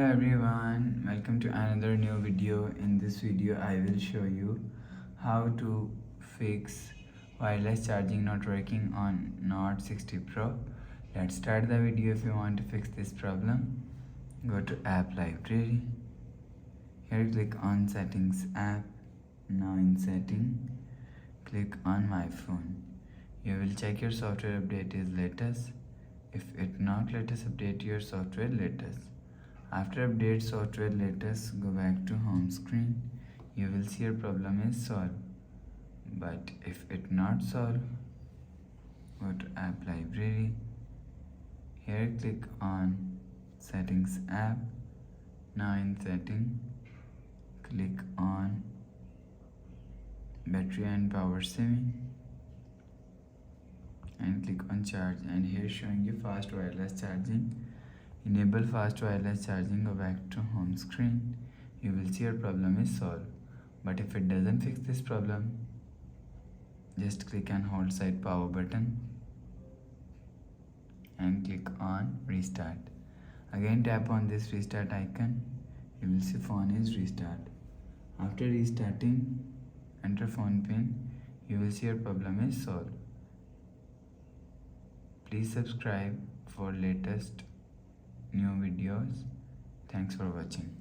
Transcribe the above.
Hello everyone, welcome to another new video. In this video I will show you how to fix wireless charging not working on Note 60 Pro. Let's start the video. If you want to fix this problem, go to app library. Here click on settings app. Now in setting, click on my phone. You will check your software update is latest. If it not latest, update your software latest. After update software latest, go back to home screen. You will see your problem is solved. But if it not solved, go to app library. Here click on settings app. Now in setting, click on battery and power saving and click on charge, and here showing you fast wireless charging. Enable fast wireless charging, go back to home screen. You will see your problem is solved. But if it doesn't fix this problem, just click and hold side power button and click on restart. Again tap on this restart icon. You will see phone is restart. After restarting, enter phone pin. You will see your problem is solved. Please subscribe for latest new videos. Thanks for watching.